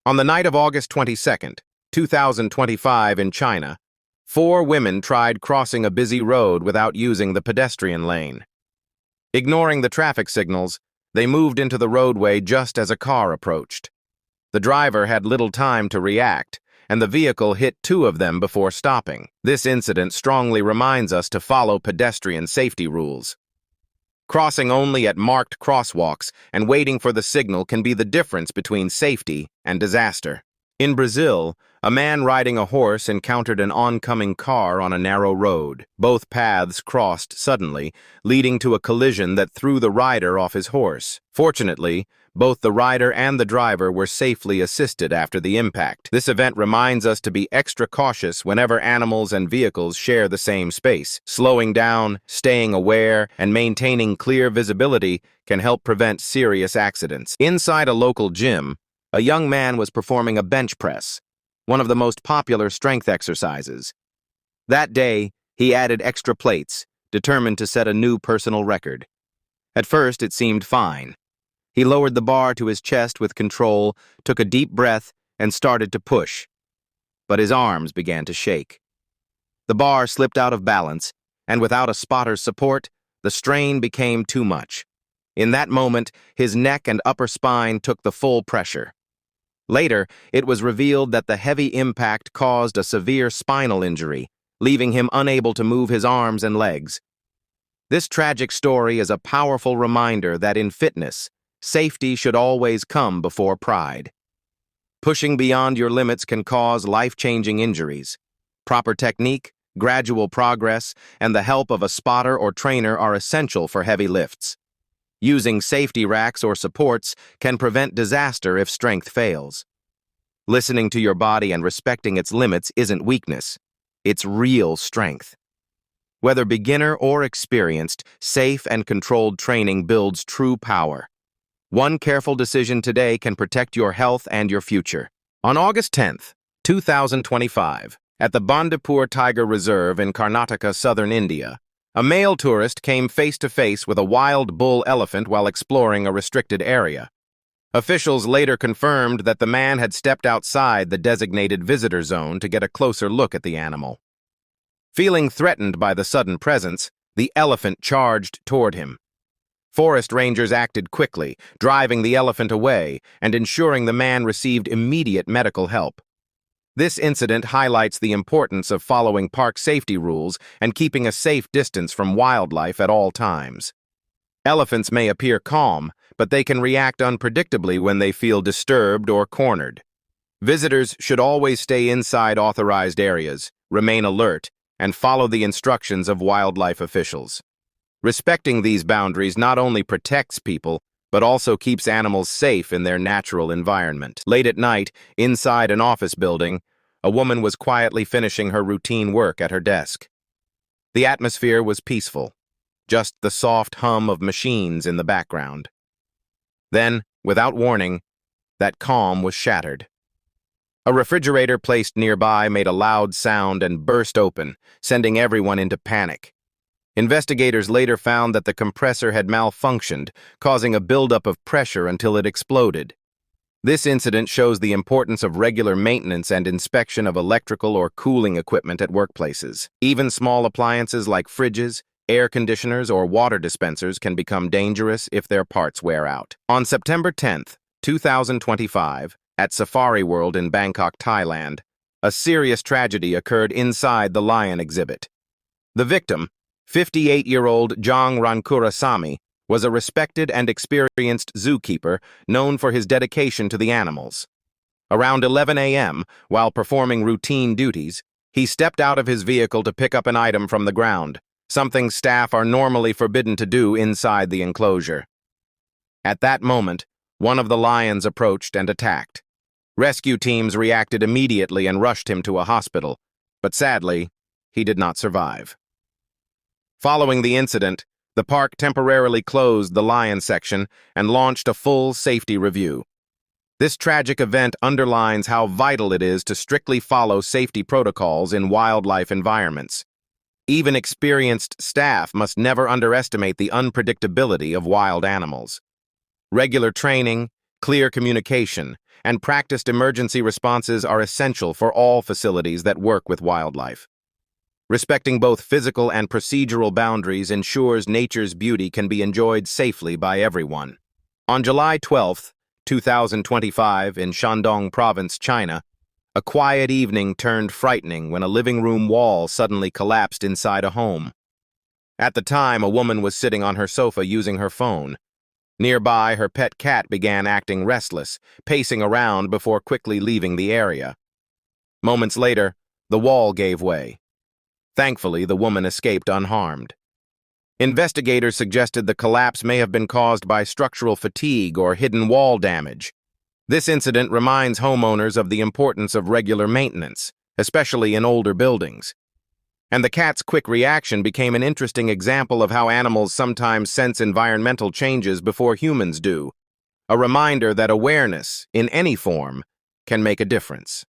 On the night of August 22nd, 2025 in China, 4 women tried crossing a busy road without using the pedestrian lane. Ignoring the traffic signals, they moved into the roadway just as a car approached. The driver had little time to react, and the vehicle hit 2 of them before stopping. This incident strongly reminds us to follow pedestrian safety rules. Crossing only at marked crosswalks and waiting for the signal can be the difference between safety and disaster. In Brazil, a man riding a horse encountered an oncoming car on a narrow road. Both paths crossed suddenly, leading to a collision that threw the rider off his horse. Fortunately, both the rider and the driver were safely assisted after the impact. This event reminds us to be extra cautious whenever animals and vehicles share the same space. Slowing down, staying aware, and maintaining clear visibility can help prevent serious accidents. Inside a local gym, a young man was performing a bench press, one of the most popular strength exercises. That day, he added extra plates, determined to set a new personal record. At first, it seemed fine. He lowered the bar to his chest with control, took a deep breath, and started to push. But his arms began to shake. The bar slipped out of balance, and without a spotter's support, the strain became too much. In that moment, his neck and upper spine took the full pressure. Later, it was revealed that the heavy impact caused a severe spinal injury, leaving him unable to move his arms and legs. This tragic story is a powerful reminder that in fitness, safety should always come before pride. Pushing beyond your limits can cause life-changing injuries. Proper technique, gradual progress, and the help of a spotter or trainer are essential for heavy lifts. Using safety racks or supports can prevent disaster if strength fails. Listening to your body and respecting its limits isn't weakness, it's real strength. Whether beginner or experienced, safe and controlled training builds true power. One careful decision today can protect your health and your future. On August 10th, 2025, at the Bandipur Tiger Reserve in Karnataka, southern India, a male tourist came face-to-face with a wild bull elephant while exploring a restricted area. Officials later confirmed that the man had stepped outside the designated visitor zone to get a closer look at the animal. Feeling threatened by the sudden presence, the elephant charged toward him. Forest rangers acted quickly, driving the elephant away and ensuring the man received immediate medical help. This incident highlights the importance of following park safety rules and keeping a safe distance from wildlife at all times. Elephants may appear calm, but they can react unpredictably when they feel disturbed or cornered. Visitors should always stay inside authorized areas, remain alert, and follow the instructions of wildlife officials. Respecting these boundaries not only protects people, but also keeps animals safe in their natural environment. Late at night, inside an office building, a woman was quietly finishing her routine work at her desk. The atmosphere was peaceful, just the soft hum of machines in the background. Then, without warning, that calm was shattered. A refrigerator placed nearby made a loud sound and burst open, sending everyone into panic. Investigators later found that the compressor had malfunctioned, causing a buildup of pressure until it exploded. This incident shows the importance of regular maintenance and inspection of electrical or cooling equipment at workplaces. Even small appliances like fridges, air conditioners, or water dispensers can become dangerous if their parts wear out. On September 10th, 2025, at Safari World in Bangkok, Thailand, a serious tragedy occurred inside the lion exhibit. The victim, 58-year-old Jang Rankurasamy, was a respected and experienced zookeeper known for his dedication to the animals. Around 11 a.m., while performing routine duties, he stepped out of his vehicle to pick up an item from the ground, something staff are normally forbidden to do inside the enclosure. At that moment, one of the lions approached and attacked. Rescue teams reacted immediately and rushed him to a hospital, but sadly, he did not survive. Following the incident, the park temporarily closed the lion section and launched a full safety review. This tragic event underlines how vital it is to strictly follow safety protocols in wildlife environments. Even experienced staff must never underestimate the unpredictability of wild animals. Regular training, clear communication, and practiced emergency responses are essential for all facilities that work with wildlife. Respecting both physical and procedural boundaries ensures nature's beauty can be enjoyed safely by everyone. On July 12, 2025, in Shandong Province, China, a quiet evening turned frightening when a living room wall suddenly collapsed inside a home. At the time, a woman was sitting on her sofa using her phone. Nearby, her pet cat began acting restless, pacing around before quickly leaving the area. Moments later, the wall gave way. Thankfully, the woman escaped unharmed. Investigators suggested the collapse may have been caused by structural fatigue or hidden wall damage. This incident reminds homeowners of the importance of regular maintenance, especially in older buildings. And the cat's quick reaction became an interesting example of how animals sometimes sense environmental changes before humans do, a reminder that awareness, in any form, can make a difference.